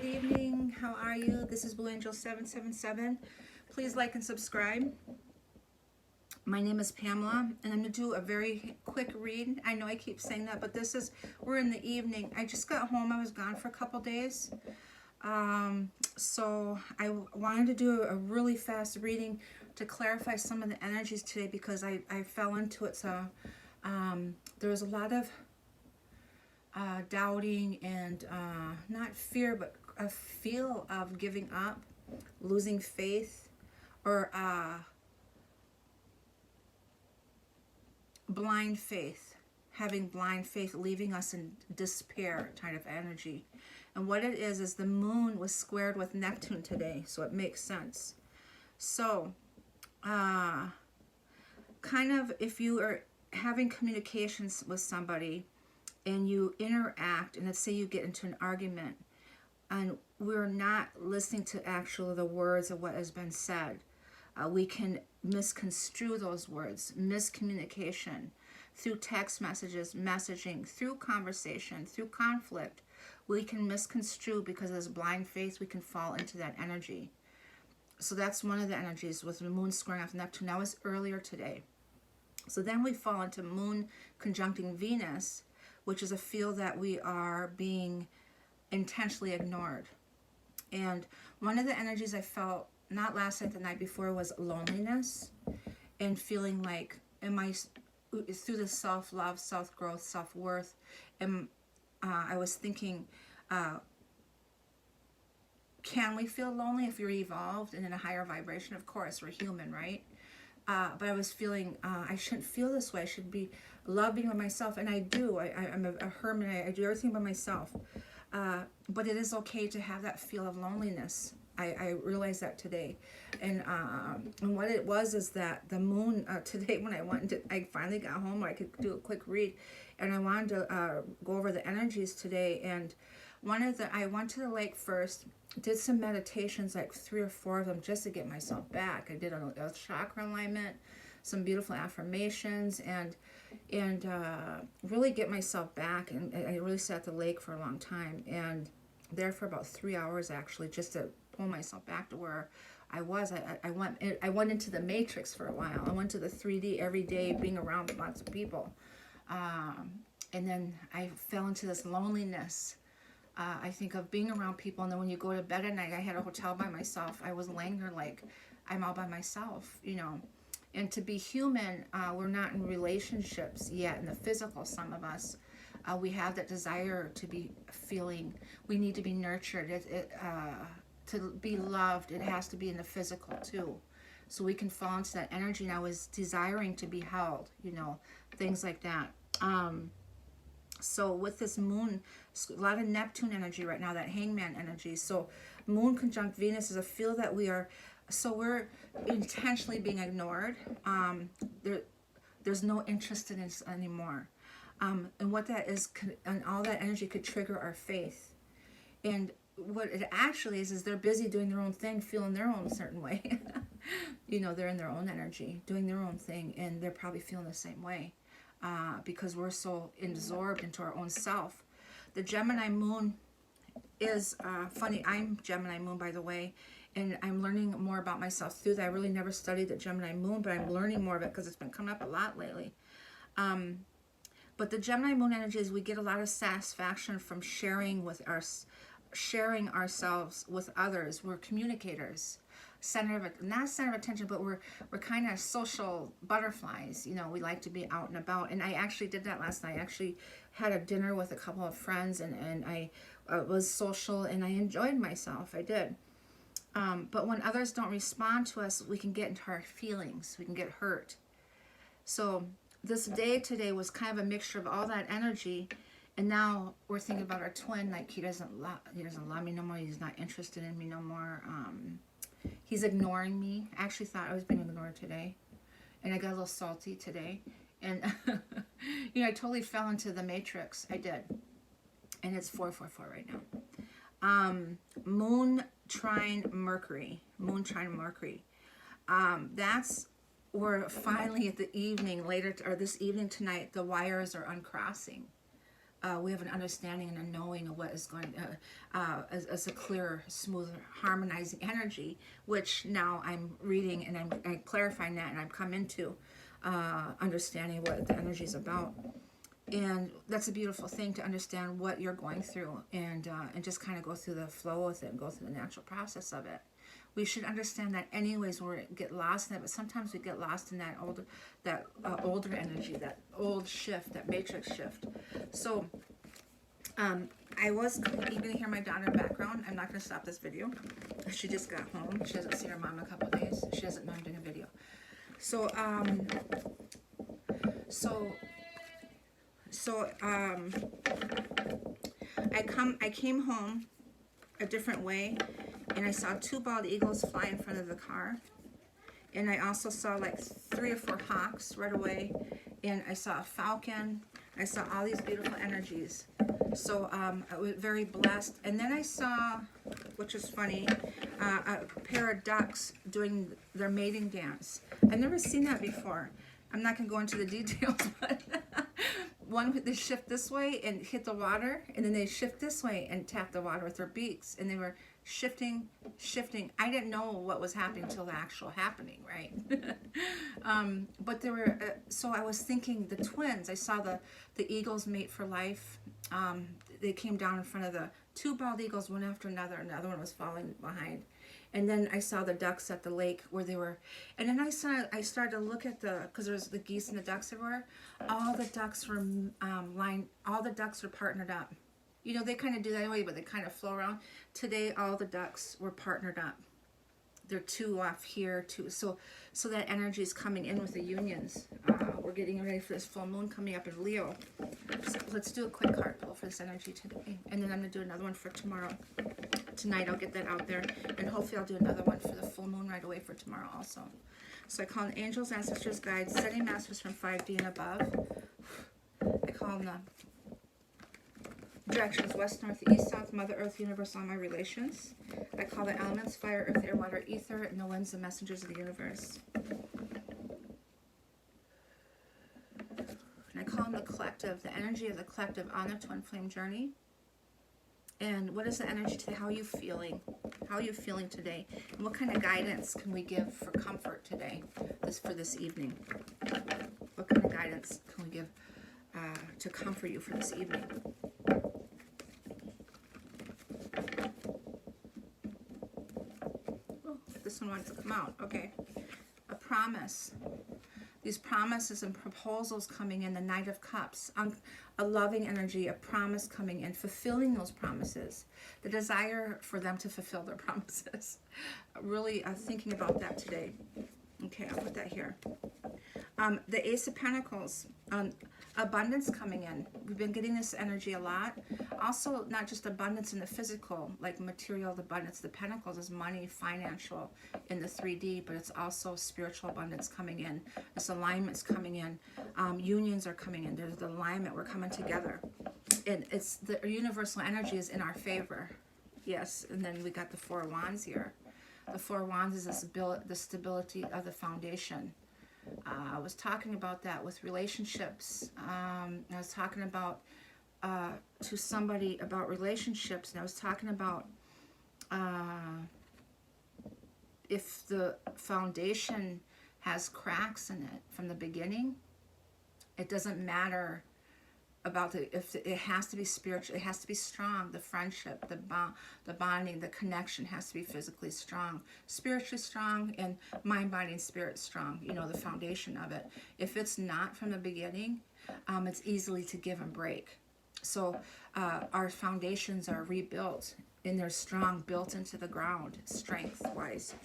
good evening. How are you? This is Blue Angel 777. Please like and subscribe. My name is Pamela, and I'm going to do a very quick read. I know I keep saying that, but we're in the evening. I just got home. I was gone for a couple days. So I wanted to do a really fast reading to clarify some of the energies today because I fell into it. So there was a lot of doubting and not fear, but a feel of giving up, losing faith, or blind faith, having blind faith, leaving us in despair kind of energy. And what it is the moon was squared with Neptune today, so it makes sense. So kind of if you are having communications with somebody and you interact, and let's say you get into an argument and we're not listening to actually the words of what has been said, we can misconstrue those words, miscommunication through text messages, messaging, through conversation, through conflict. We can misconstrue because of this blind faith. We can fall into that energy. So that's one of the energies with the moon squaring off Neptune. That was earlier today. So then we fall into moon conjuncting Venus, which is a feel that we are being intentionally ignored. And one of the energies I felt, not last night, the night before, was loneliness and feeling like, through the self-love, self-growth, self-worth. And I was thinking, can we feel lonely if you're evolved and in a higher vibration? Of course, we're human, right? But I was feeling I shouldn't feel this way. I should be loving by myself, and I do. I'm a hermit. I do everything by myself. But it is okay to have that feel of loneliness. I realized that today, and what it was is that the moon today, when I finally got home where I could do a quick read, and I wanted to go over the energies today. And I went to the lake first, did some meditations, like 3 or 4 of them, just to get myself back. I did a chakra alignment, some beautiful affirmations, and really get myself back. And I really sat at the lake for a long time, and there for about 3 hours actually, just to pull myself back to where I was. I went into the matrix for a while. I went to the 3D every day, being around lots of people, and then I fell into this loneliness. I think of being around people, and then when you go to bed at night, I had a hotel by myself. I was laying there like I'm all by myself, And to be human, we're not in relationships yet in the physical, some of us. We have that desire to be feeling, we need to be nurtured. To be loved, it has to be in the physical too. So we can fall into that energy. And I was desiring to be held, things like that. So with this moon, a lot of Neptune energy right now, that hangman energy. So moon conjunct Venus is a feel that we're intentionally being ignored. There's no interest in us anymore. And what that is, and all that energy could trigger our faith. And what it actually is they're busy doing their own thing, feeling their own certain way. They're in their own energy, doing their own thing, and they're probably feeling the same way. Because we're so absorbed into our own self. The Gemini moon is funny. I'm Gemini moon, by the way, and I'm learning more about myself through that. I really never studied the Gemini moon, but I'm learning more of it because it's been coming up a lot lately. But the Gemini moon energy is we get a lot of satisfaction from sharing ourselves with others. We're communicators. Not center of attention, but we're kind of social butterflies. We like to be out and about. And I actually did that last night. I actually had a dinner with a couple of friends, and I was social, and I enjoyed myself. I did. But when others don't respond to us, we can get into our feelings. We can get hurt. So this day today was kind of a mixture of all that energy. And now we're thinking about our twin, like he doesn't love me no more. He's not interested in me no more. He's ignoring me. I actually thought I was being ignored today. And I got a little salty today. And, I totally fell into the matrix. I did. And it's 444 right now. Moon trine Mercury. Moon trine Mercury. That's where finally at the evening, this evening tonight, the wires are uncrossing. we have an understanding and a knowing of what is going as a clear, smooth, harmonizing energy, which now I'm reading and I'm clarifying that, and I've come into understanding what the energy is about. And that's a beautiful thing, to understand what you're going through, and just kind of go through the flow with it and go through the natural process of it. We should understand that anyways, we get lost in it, but sometimes we get lost in that older energy, that old shift, that matrix shift. So you're going to hear my daughter in the background. I'm not going to stop this video. She just got home. She hasn't seen her mom in a couple of days. She doesn't know I'm doing a video. So I came home a different way, and I saw 2 bald eagles fly in front of the car, and I also saw like 3 or 4 hawks right away, and I saw a falcon. I saw all these beautiful energies. So I was very blessed. And then I saw, which is funny, a pair of ducks doing their mating dance. I've never seen that before. I'm not going to go into the details, but one, they shift this way and hit the water, and then they shift this way and tap the water with their beaks, and they were shifting. I didn't know what was happening until the actual happening, right? But there were, so I was thinking the twins, I saw the eagles mate for life. They came down in front of the 2 bald eagles, one after another, and the other one was falling behind. And then I saw the ducks at the lake where they were, and then I started to look at because there's the geese and the ducks everywhere. All the ducks were all the ducks were partnered up. You know, they kind of do that anyway, but they kind of flow around. Today, all the ducks were partnered up. They're 2 off here, 2. So that energy is coming in with the unions. We're getting ready for this full moon coming up in Leo. So let's do a quick card pull for this energy today, and then I'm gonna do another one for tomorrow. Tonight I'll get that out there, and hopefully I'll do another one for the full moon right away for tomorrow also. So I call in angels, ancestors, guides, setting masters from 5D and above. I call in the directions west, north, east, south, Mother Earth, universe, all my relations. I call the elements fire, earth, air, water, ether, and the winds, the messengers of the universe. And I call in the collective, the energy of the collective on the twin flame journey. And what is the energy today? How are you feeling? How are you feeling today? And what kind of guidance can we give for comfort today, for this evening? What kind of guidance can we give to comfort you for this evening? Oh, this one wants to come out. Okay. A promise. These promises and proposals coming in, the Knight of Cups, a loving energy, a promise coming in, fulfilling those promises, the desire for them to fulfill their promises. Really thinking about that today. Okay, I'll put that here. The Ace of Pentacles, abundance coming in. We've been getting this energy a lot. Also, not just abundance in the physical, like material abundance. The Pentacles is money, financial in the 3D, but it's also spiritual abundance coming in. This alignment's coming in. Unions are coming in. There's the alignment. We're coming together. And it's the universal energy is in our favor. Yes, and then we got the 4 Wands here. The 4 Wands is the stability of the foundation. I was talking about that with relationships. I was talking about to somebody about relationships, and I was talking about if the foundation has cracks in it from the beginning, it doesn't matter about if it has to be spiritual, it has to be strong. The friendship, the bonding, the connection has to be physically strong, spiritually strong, and mind, body, and spirit strong. You know, the foundation of it. If it's not from the beginning, it's easily to give and break. So our foundations are rebuilt, and they're strong, built into the ground, strength-wise.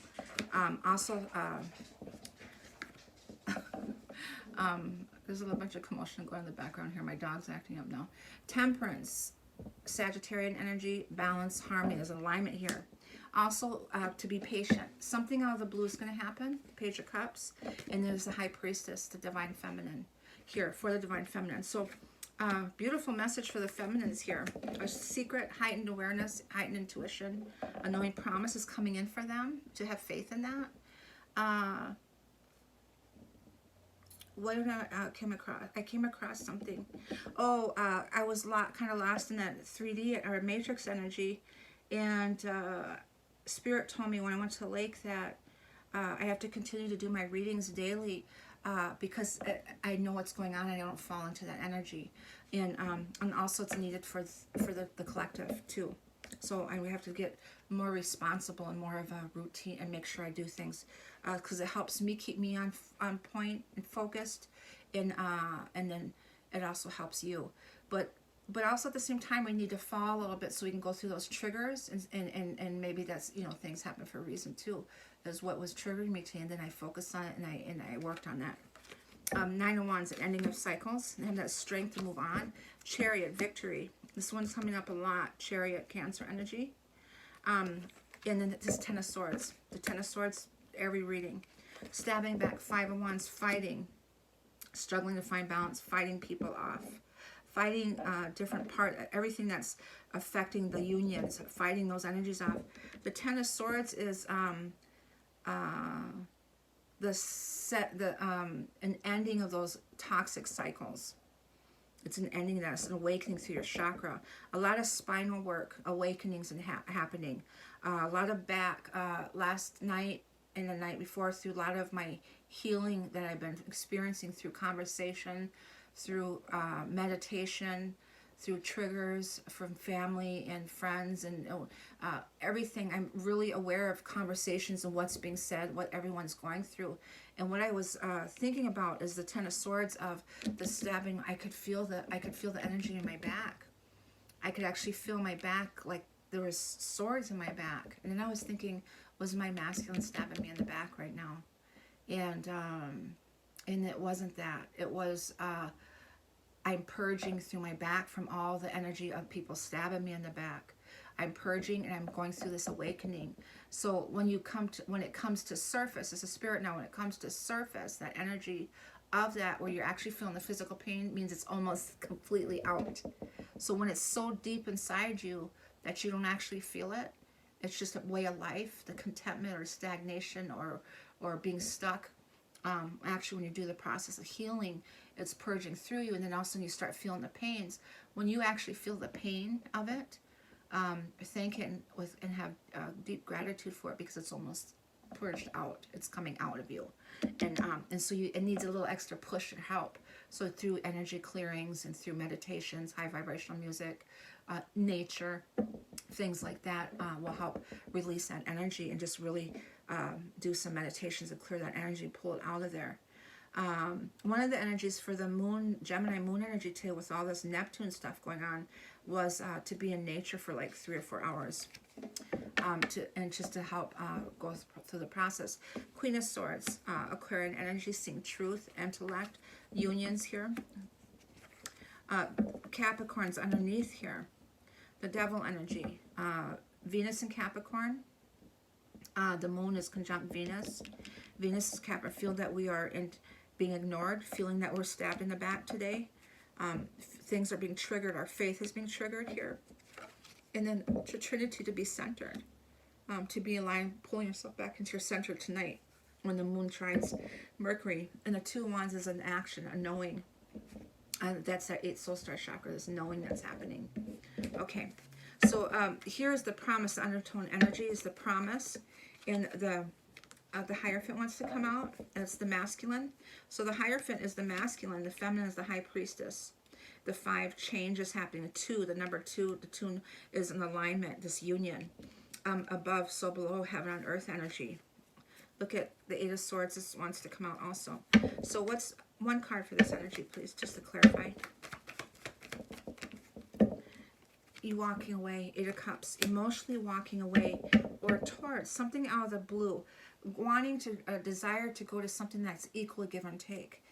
There's a little bunch of commotion going in the background here. My dog's acting up now. Temperance, Sagittarian energy, balance, harmony. There's alignment here. Also, to be patient. Something out of the blue is going to happen. Page of Cups. And there's the High Priestess, the Divine Feminine, here for the Divine Feminine. So, beautiful message for the feminines here. A secret, heightened awareness, heightened intuition. A knowing promise is coming in for them, to have faith in that. what did I came across? I came across something. Oh, I was kind of lost in that 3D or matrix energy, and Spirit told me when I went to the lake that I have to continue to do my readings daily because I know what's going on. I don't fall into that energy, and also it's needed for the collective too. So we have to get more responsible and more of a routine and make sure I do things because it helps me keep me on point and focused, and then it also helps you. But also at the same time we need to fall a little bit so we can go through those triggers, and maybe that's, you know, things happen for a reason too. Is what was triggering me today, and then I focused on it and I worked on that. 9 of Wands, the ending of cycles, and have that strength to move on. Chariot, victory. This one's coming up a lot. Chariot, Cancer energy. And then this 10 of Swords. The 10 of Swords, every reading. Stabbing back, 5 of Wands, fighting. Struggling to find balance, fighting people off. Fighting different everything that's affecting the unions, fighting those energies off. The 10 of Swords is an ending of those toxic cycles. It's an ending, that's an awakening through your chakra. A lot of spinal work, awakenings and happening. A lot of back, last night and the night before, through a lot of my healing that I've been experiencing through conversation, through meditation, through triggers from family and friends and everything. I'm really aware of conversations and what's being said, what everyone's going through. And what I was thinking about is the 10 of Swords of the stabbing. I could feel the energy in my back. I could actually feel my back, like there was swords in my back. And then I was thinking, was my masculine stabbing me in the back right now? And it wasn't that. It was I'm purging through my back from all the energy of people stabbing me in the back. I'm purging and I'm going through this awakening. So when it comes to surface, as a spirit now, when it comes to surface, that energy of that where you're actually feeling the physical pain means it's almost completely out. So when it's so deep inside you that you don't actually feel it, it's just a way of life, the contentment or stagnation or being stuck. Actually, when you do the process of healing, it's purging through you, and then also you start feeling the pains. When you actually feel the pain of it, thank it and have deep gratitude for it, because it's almost purged out. It's coming out of you, and so it needs a little extra push and help. So through energy clearings and through meditations, high vibrational music, nature, things like that will help release that energy and just really do some meditations and clear that energy, pull it out of there. One of the energies for the moon, Gemini moon energy today, with all this Neptune stuff going on, was to be in nature for like 3 or 4 hours, just to help go through the process. Queen of Swords, Aquarian energy, seeing truth, intellect, unions here. Capricorn's underneath here. The Devil energy, Venus in Capricorn. The moon is conjunct Venus. Venus is Capricorn. Feel that we are being ignored, feeling that we're stabbed in the back today. Things are being triggered. Our faith is being triggered here. And then to Trinity, to be centered, to be aligned, pulling yourself back into your center tonight when the moon trines Mercury. And the 2 of Wands is an action, a knowing. That's that 8th soul star chakra, this knowing that's happening. Okay, so here's the promise. The undertone energy is the promise, and the Hierophant wants to come out. That's the masculine. So the Hierophant is the masculine, the feminine is the high priestess. The 5 change is happening. The 2, the number 2, the 2 is an alignment, this union. Above, so below, heaven on earth energy. Look at the 8 of Swords. This wants to come out also. So what's one card for this energy, please, just to clarify? You walking away, 8 of Cups, emotionally walking away or towards something out of the blue, wanting to, a desire to go to something that's equal give and take.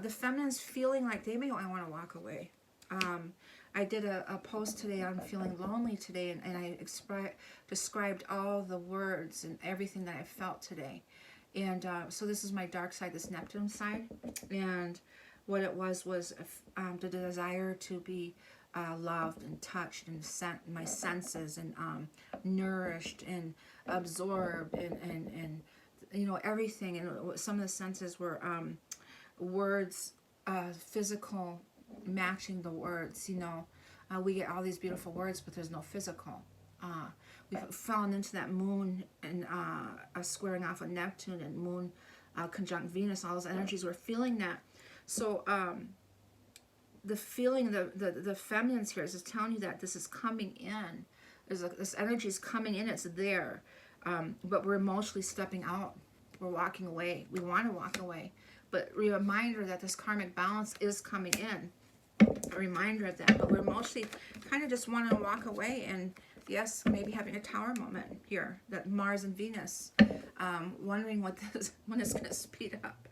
The feminine's feeling like I want to walk away. I did a post today on feeling lonely today, and I described all the words and everything that I felt today. And so this is my dark side, this Neptune side. And what it was the desire to be loved and touched and my senses and nourished and absorbed and you know, everything. And some of the senses were words, physical matching the words, you know. We get all these beautiful words, but there's no physical. We've fallen into that moon and squaring off with Neptune and moon conjunct Venus, all those energies. We're feeling that. So the feeling, the feminines here is just telling you that this is coming in. This energy is coming in, it's there. But we're emotionally stepping out. We're walking away. We want to walk away. But a reminder that this karmic balance is coming in. A reminder of that. But we're mostly kind of just want to walk away, and yes, maybe having a tower moment here, that Mars and Venus, wondering when it's going to speed up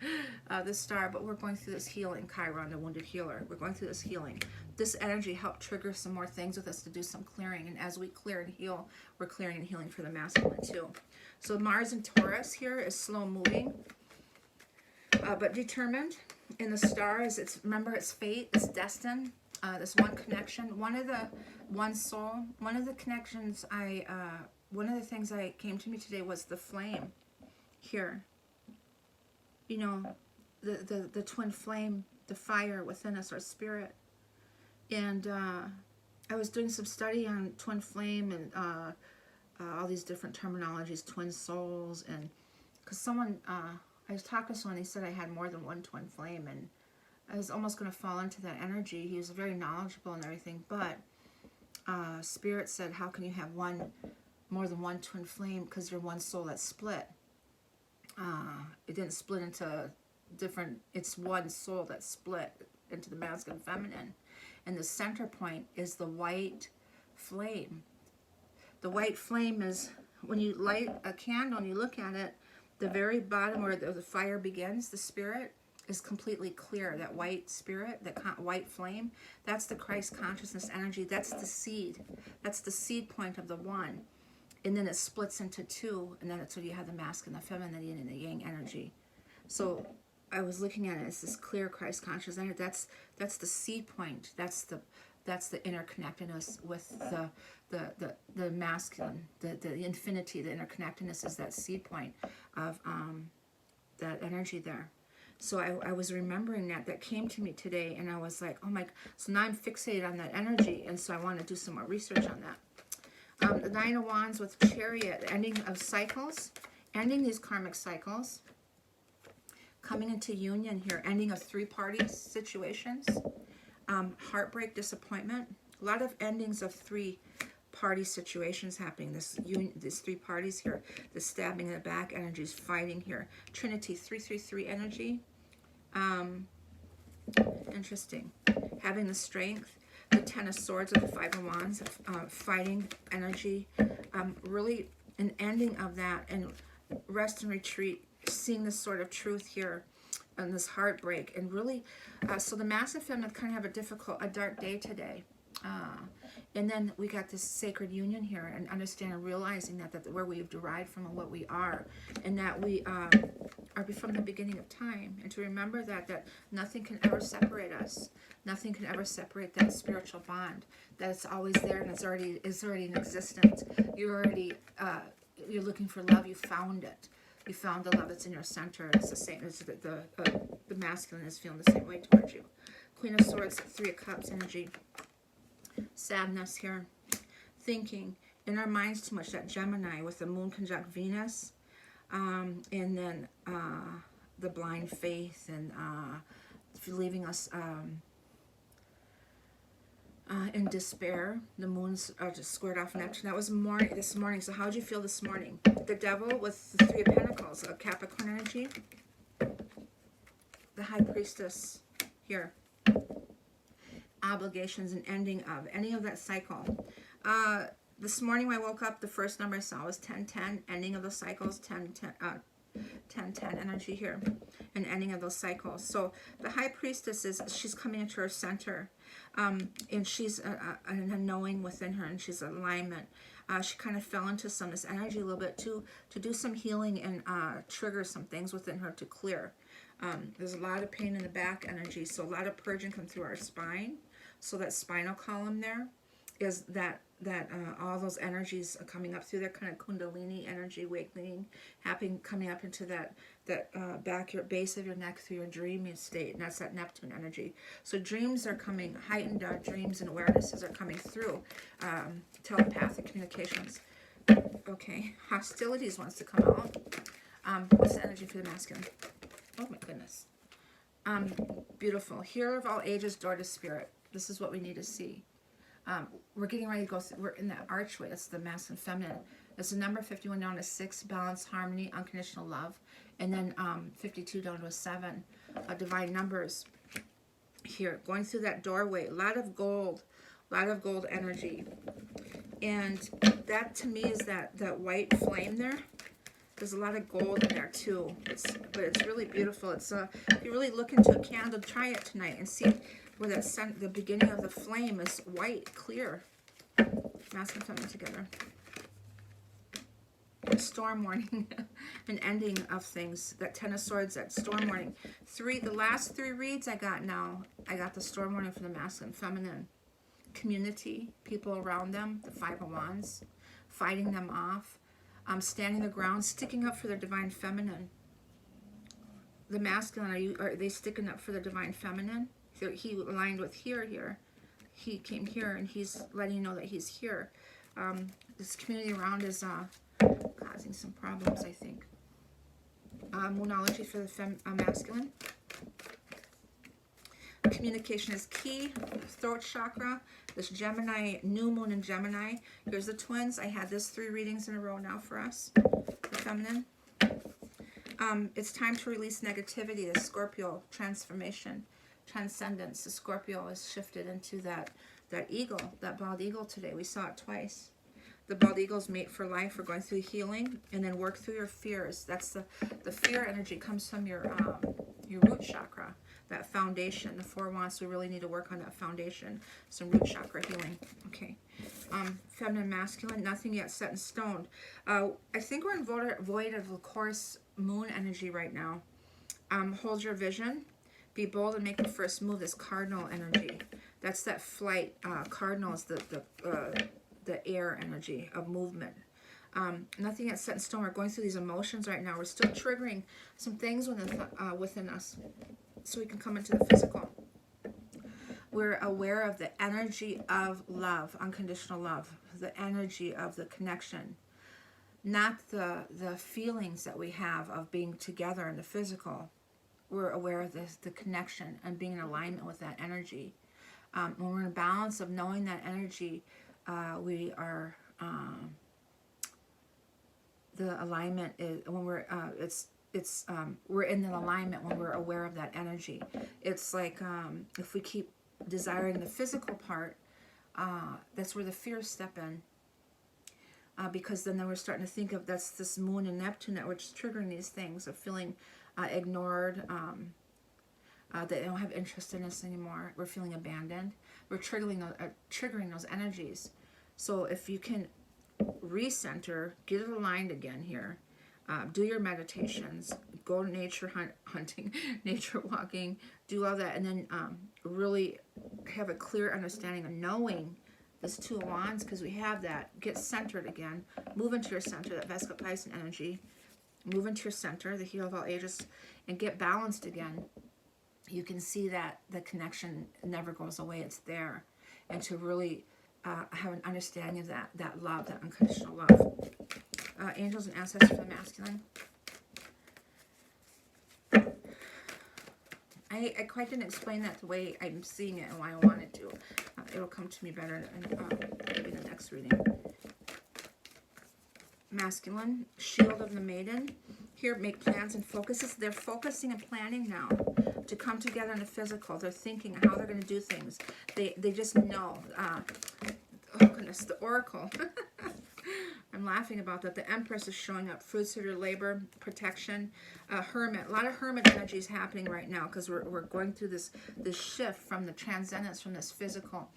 this star. But we're going through this healing, Chiron, the wounded healer. We're going through this healing. This energy helped trigger some more things with us to do some clearing. And as we clear and heal, we're clearing and healing for the masculine too. So Mars in Taurus here is slow moving, but determined. In the star is, remember, it's fate, it's destined. This one connection, one soul. One of the connections one of the things that came to me today was the flame here. You know, the twin flame, the fire within us, our spirit. And I was doing some study on twin flame and all these different terminologies, twin souls, and because someone, I was talking to someone, he said I had more than one twin flame, and I was almost going to fall into that energy. He was very knowledgeable and everything, but Spirit said, how can you have more than one twin flame? Because you're one soul that's split. It didn't split into different, it's one soul that's split into the masculine and feminine. And the center point is the white flame. The white flame is, when you light a candle and you look at it, the very bottom where the fire begins, the spirit, is completely clear. That white spirit, that white flame, that's the Christ consciousness energy. That's the seed. That's the seed point of the one. And then it splits into two, and then so you have the masculine, the feminine, the yin and the yang energy. So I was looking at it as this clear Christ conscious energy. That's the seed point. That's the interconnectedness with the masculine, the infinity. The interconnectedness is that seed point of that energy there. So I was remembering that came to me today, and I was like, oh my, so now I'm fixated on that energy, and so I want to do some more research on that. The Nine of Wands with Chariot, ending of cycles, ending these karmic cycles, coming into union here, ending of three-party situations, heartbreak, disappointment, a lot of endings of three-party situations happening. These three parties here, the stabbing in the back energies, fighting here. Trinity, 333 energy. Interesting. Having the strength, the Ten of Swords with the Five of Wands, fighting energy. Really an ending of that, and rest and retreat, seeing this sort of truth here and this heartbreak. And really, so the masculine and feminine kind of have a dark day today. And then we got this sacred union here, and understand and realizing that where we've derived from and what we are, and that we are from the beginning of time, and to remember that nothing can ever separate us. Nothing can ever separate that spiritual bond. That it's always there, and it's already in existence. You're looking for love. You found it. You found the love that's in your center. It's the same. It's the masculine is feeling the same way towards you. Queen of Swords, Three of Cups energy. Sadness here. Thinking in our minds too much. That Gemini with the moon conjunct Venus. And then the blind faith, and leaving us in despair. The moon's just squared off Neptune. That was this morning. So how'd you feel this morning? The Devil with the Three of Pentacles, a Capricorn energy. The High Priestess here. Obligations and ending of any of that cycle. This morning when I woke up, the first number I saw was 1010, ending of the cycles, 1010 energy here, and ending of those cycles. So the High Priestess she's coming into her center, and she's a knowing within her, and she's alignment. She kind of fell into this energy a little bit to do some healing and trigger some things within her to clear. There's a lot of pain in the back energy, so a lot of purging come through our spine. So that spinal column there is that all those energies are coming up through there, kind of kundalini energy, awakening, happening, coming up into that back, your base of your neck through your dreaming state, and that's that Neptune energy. So dreams are coming, heightened dreams and awarenesses are coming through, telepathic communications. Okay, hostilities wants to come out. What's the energy for the masculine? Oh my goodness. Beautiful. Healer of all ages, door to spirit. This is what we need to see. We're getting ready to go through, we're in that archway. That's the masculine, feminine. It's the number 51 down to 6, balance, harmony, unconditional love. And then 52 down to a 7, divine numbers. Here, going through that doorway, a lot of gold energy. And that to me is that white flame there. There's a lot of gold in there too. But it's really beautiful. It's if you really look into a candle, try it tonight and see where that the beginning of the flame is white, clear. Masculine, feminine together. Storm warning, an ending of things. That 10 of Swords, that storm warning. The last 3 reads I got now, I got the storm warning for the masculine, feminine. Community, people around them, the 5 of Wands, fighting them off. Standing the ground, sticking up for their divine feminine. The masculine, are they sticking up for the divine feminine? So he aligned with here. He came here, and he's letting you know that he's here. This community around is causing some problems, I think. Moonology for the masculine. Communication is key. Throat chakra. This Gemini, new moon in Gemini. Here's the twins. I had this 3 readings in a row now for us. The feminine. It's time to release negativity. The Scorpio, transformation, transcendence. The Scorpio is shifted into that eagle, that bald eagle today. We saw it twice. The bald eagles mate for life. We're going through healing and then work through your fears. That's the fear energy comes from your root chakra. That foundation, the 4 Wands, we really need to work on that foundation. Some root chakra healing. Okay. Feminine, masculine, nothing yet set in stone. I think we're in void of, course, moon energy right now. Hold your vision. Be bold and make the first move. This cardinal energy. That's that flight. Cardinal is the air energy of movement. Nothing yet set in stone. We're going through these emotions right now. We're still triggering some things within us. So we can come into the physical. We're aware of the energy of love, unconditional love, the energy of the connection, not the feelings that we have of being together in the physical. We're aware of the connection and being in alignment with that energy. When we're in balance of knowing that energy, we are, the alignment is, when we're, we're in the alignment when we're aware of that energy. It's like if we keep desiring the physical part, that's where the fears step in. Because then we're starting to think of that's this moon and Neptune that we're just triggering these things of feeling ignored, that they don't have interest in us anymore. We're feeling abandoned. We're triggering those energies. So if you can recenter, get it aligned again here. Do your meditations, go nature hunting, nature walking, do all that, and then really have a clear understanding of knowing this 2 of Wands, because we have that. Get centered again. Move into your center, that Vesica Pisces energy. Move into your center, the healer of all ages, and get balanced again. You can see that the connection never goes away. It's there. And to really have an understanding of that love, that unconditional love. Angels and ancestors for the masculine. I quite didn't explain that the way I'm seeing it and why I wanted to. It'll come to me better in the next reading. Masculine, shield of the maiden. Here, make plans and focuses. They're focusing and planning now to come together in the physical. They're thinking how they're going to do things. They just know. Oh goodness, the oracle. I'm laughing about that. The Empress is showing up. Fruits of your labor, protection. Hermit. A lot of hermit energy is happening right now because we're going through this shift from the transcendence, from this physical,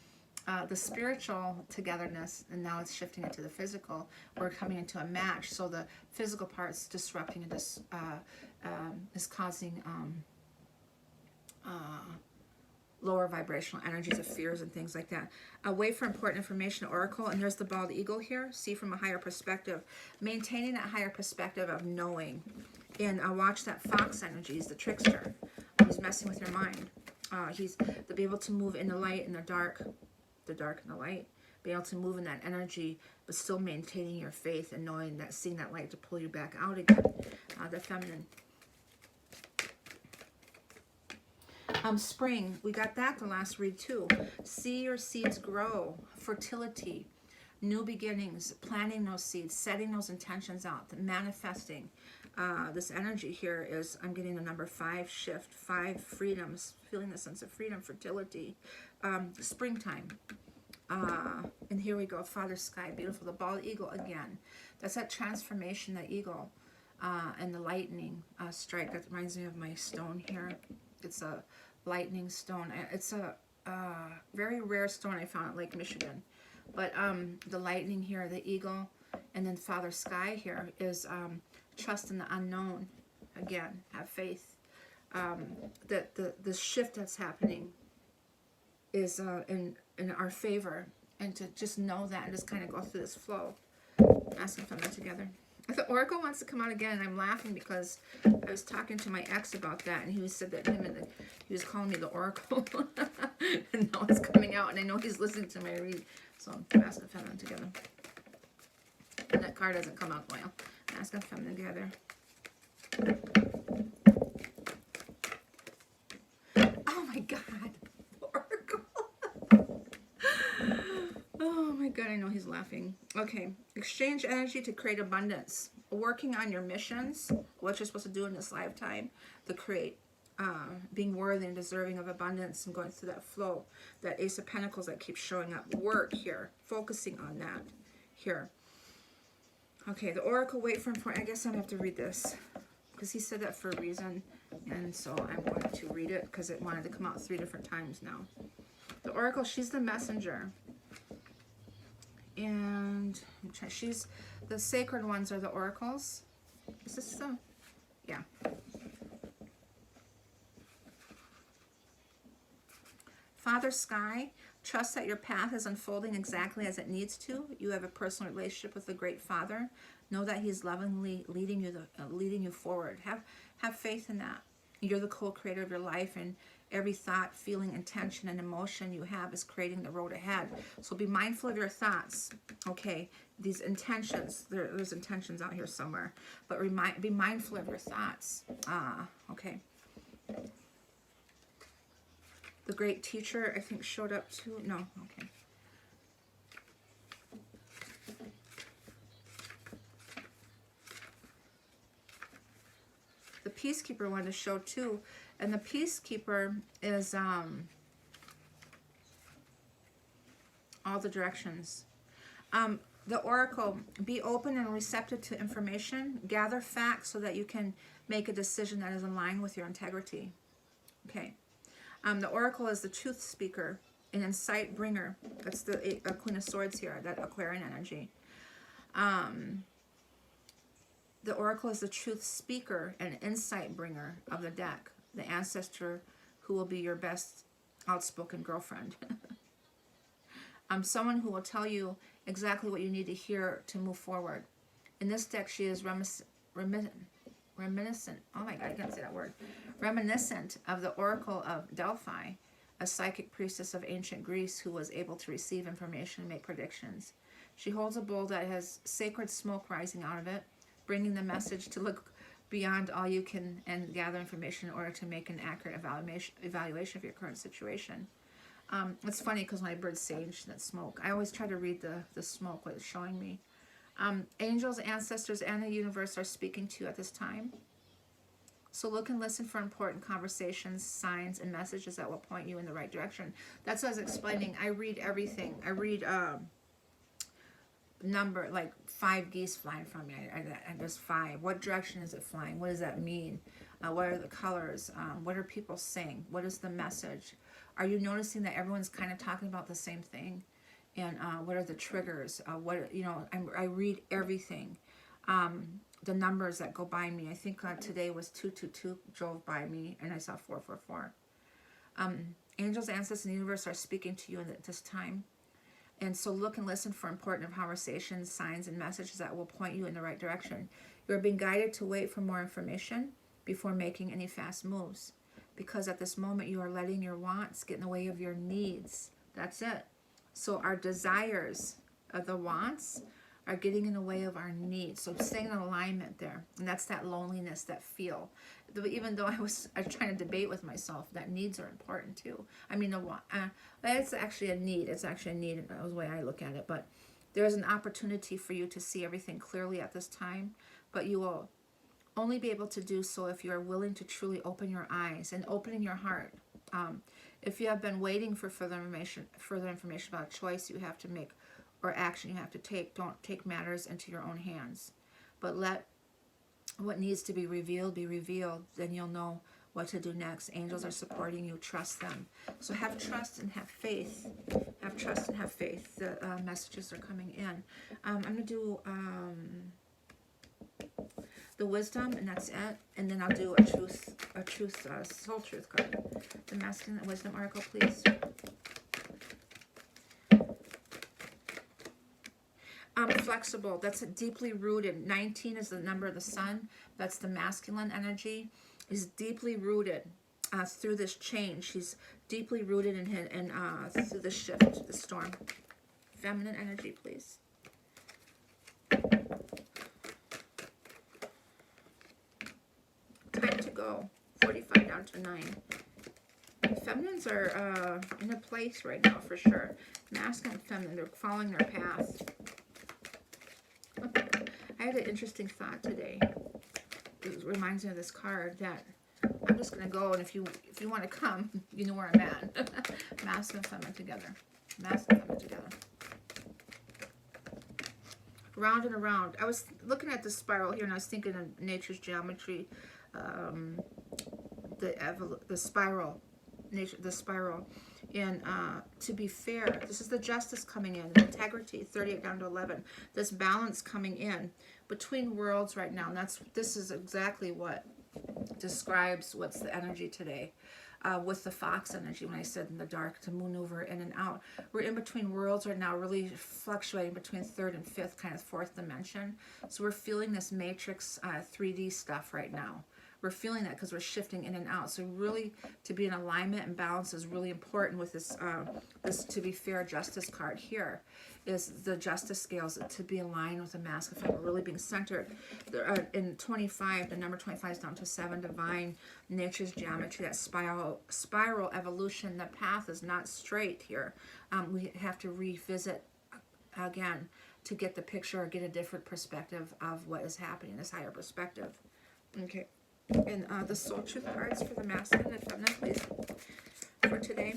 the spiritual togetherness, and now it's shifting into the physical. We're coming into a match, so the physical part's disrupting and is causing lower vibrational energies of fears and things like that. Wait for important information, oracle, and there's the bald eagle here. See from a higher perspective. Maintaining that higher perspective of knowing. And watch that fox energy. He's the trickster. He's messing with your mind. He's to be able to move in the light and the dark and the light. Be able to move in that energy, but still maintaining your faith and knowing that, seeing that light to pull you back out again. The feminine. Spring, we got that the last read too. See your seeds grow, fertility, new beginnings, planting those seeds, setting those intentions out, manifesting. This energy here is, I'm getting the number 5 shift, 5 freedoms, feeling the sense of freedom, fertility, springtime. And here we go, Father Sky, beautiful, the bald eagle again. That's that transformation, the eagle, and the lightning strike. That reminds me of my stone here. It's a lightning stone. It's a very rare stone I found at Lake Michigan. But the lightning here, the eagle, and then Father Sky here is trust in the unknown. Again, have faith. That the shift that's happening is in our favor, and to just know that and just kind of go through this flow. Asking from them together. The oracle wants to come out again, and I'm laughing because I was talking to my ex about that, and he said that he was calling me the oracle, and now it's coming out, and I know he's listening to my read. So I'm asking feminine together. And that card doesn't come out well. I'm asking feminine together. Oh my God, oracle. Oh my God, I know he's laughing. Okay, exchange energy to create abundance. Working on your missions, what you're supposed to do in this lifetime, to create, being worthy and deserving of abundance and going through that flow. That Ace of Pentacles that keeps showing up. Work here, focusing on that here. Okay, the oracle, wait for important. I guess I'm going to have to read this because he said that for a reason. And so I'm going to read it because it wanted to come out 3 different times now. The oracle, she's the messenger. And she's the sacred ones are the oracles. Is this the? Yeah. Father Sky, trust that your path is unfolding exactly as it needs to. You have a personal relationship with the Great Father. Know that He's lovingly leading you forward. Have faith in that. You're the co-creator of your life, and every thought, feeling, intention, and emotion you have is creating the road ahead. So be mindful of your thoughts. Okay, these intentions, there's intentions out here somewhere, but be mindful of your thoughts. Okay. The great teacher, I think, showed up too. No, okay. The peacekeeper wanted to show too. And the peacekeeper is all the directions. The oracle, be open and receptive to information. Gather facts so that you can make a decision that is in line with your integrity. Okay. The oracle is the truth speaker, an insight bringer. That's the Queen of Swords here, that Aquarian energy. The oracle is the truth speaker and insight bringer of the deck. The ancestor who will be your best outspoken girlfriend. Someone who will tell you exactly what you need to hear to move forward. In this deck, she is reminiscent. Oh my God, I can't say that word. Reminiscent of the Oracle of Delphi, a psychic priestess of ancient Greece who was able to receive information and make predictions. She holds a bowl that has sacred smoke rising out of it, bringing the message to look beyond all you can and gather information in order to make an accurate evaluation of your current situation. It's funny because when I bird sage, that smoke, I always try to read the smoke, what it's showing me. Angels, ancestors, and the universe are speaking to you at this time. So look and listen for important conversations, signs, and messages that will point you in the right direction. That's what I was explaining. I read everything. I read number, like 5 geese flying from me. There's 5. What direction is it flying? What does that mean? What are the colors? What are people saying? What is the message? Are you noticing that everyone's kind of talking about the same thing? And what are the triggers? I read everything. The numbers that go by me. I think today was 222 drove by me, and I saw 444. Angels, ancestors, and the universe are speaking to you at this time. And so look and listen for important conversations, signs, and messages that will point you in the right direction. You are being guided to wait for more information before making any fast moves. Because at this moment, you are letting your wants get in the way of your needs. That's it. So our desires of the wants are getting in the way of our needs. So staying in alignment there. And that's that loneliness, that feel. Even though I'm trying to debate with myself that needs are important too. I mean, it's actually a need. It's actually a need. That was the way I look at it. But there's an opportunity for you to see everything clearly at this time. But you will only be able to do so if you are willing to truly open your eyes and opening your heart. If you have been waiting for further information about a choice you have to make or action you have to take, don't take matters into your own hands. But let what needs to be revealed be revealed. Then you'll know what to do next. Angels are supporting you. Trust them. So have trust and have faith. Have trust and have faith. The messages are coming in. I'm going to do the wisdom, and that's it. And then I'll do a soul truth card. The masculine and wisdom oracle, please. Flexible, that's deeply rooted. 19 is the number of the sun. That's the masculine energy. He's deeply rooted through this change. He's deeply rooted in through the shift, the storm. Feminine energy, please. Time to go. 45 down to 9. Feminines are in a place right now for sure. Masculine and feminine, they're following their path. I had an interesting thought today. It reminds me of this card that I'm just going to go, and if you want to come, you know where I'm at. Masculine and feminine together. Masculine and feminine together. Round and around. I was looking at the spiral here, and I was thinking of nature's geometry. The spiral. The spiral. And to be fair, this is the justice coming in, integrity, 38 down to 11. This balance coming in between worlds right now. And this is exactly what describes what's the energy today. With the fox energy, when I said in the dark to maneuver in and out. We're in between worlds right now, really fluctuating between third and fifth, kind of fourth dimension. So we're feeling this matrix 3D stuff right now. We're feeling that because we're shifting in and out. So really, to be in alignment and balance is really important with this, this to be fair justice card here. Is the justice scales to be aligned with the masculine feminine, really being centered. In 25, the number 25 is down to 7, divine, nature's geometry, that spiral evolution. The path is not straight here. We have to revisit again to get the picture or get a different perspective of what is happening, this higher perspective. Okay. And the soul truth cards for the masculine and feminine, please, for today.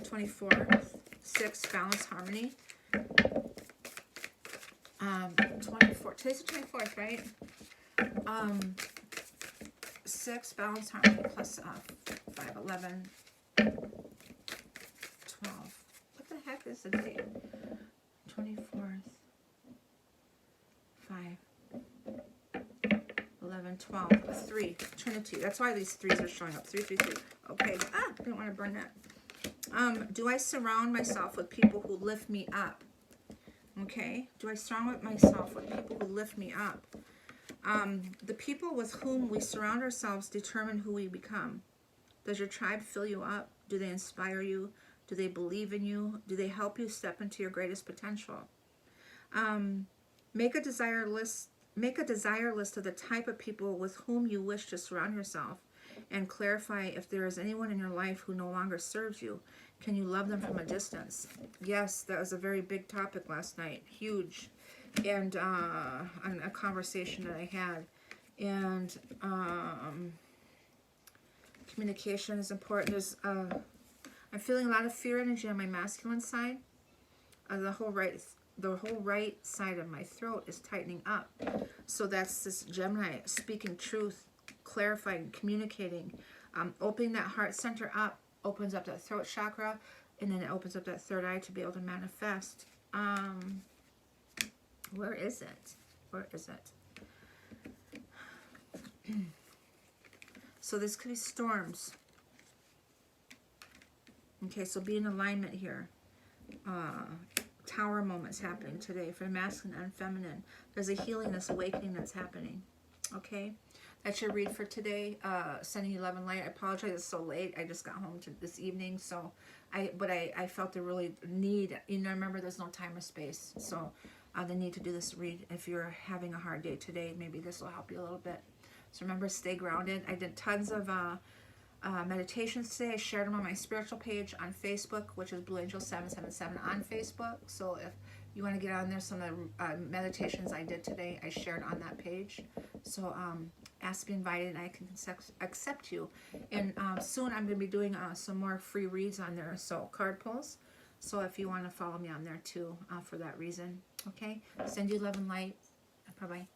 24, 6, balance, harmony. 24, today's the 24th, right? 6, balance, harmony, plus 5, 11, 12. What the heck is the date? 24th, 5. 11, 12, 3, Trinity. That's why these 3s are showing up. 3, 3, 3. Okay. I didn't want to burn that. Do I surround myself with people who lift me up? Okay. Do I surround myself with people who lift me up? The people with whom we surround ourselves determine who we become. Does your tribe fill you up? Do they inspire you? Do they believe in you? Do they help you step into your greatest potential? Make a desire list. Make a desire list of the type of people with whom you wish to surround yourself, and clarify if there is anyone in your life who no longer serves you. Can you love them from a distance? Yes, that was a very big topic last night. Huge. And on a conversation that I had. And communication is important. There's I'm feeling a lot of fear energy on my masculine side. The whole right side of my throat is tightening up. So that's this Gemini speaking truth, clarifying, communicating, opening that heart center up, opens up that throat chakra, and then it opens up that third eye to be able to manifest. Where is it? Where is it? So this could be storms. Okay, so be in alignment here. Tower moments happening today for masculine and feminine. There's a healing, this awakening that's happening. Okay, that's your read for today. Sending you love and light. I apologize it's so late. I just got home this evening, so I felt the really need. You know, remember there's no time or space, so the need to do this read. If you're having a hard day today, maybe this will help you a little bit. So remember, stay grounded. I did tons of meditations today. I shared them on my spiritual page on Facebook, which is Blue Angel 777 on Facebook. So if you want to get on there, some of the meditations I did today, I shared on that page. So ask to be invited, and I can accept you. And soon I'm going to be doing some more free reads on there, so card pulls. So if you want to follow me on there too, for that reason. Okay? Send you love and light. Bye-bye.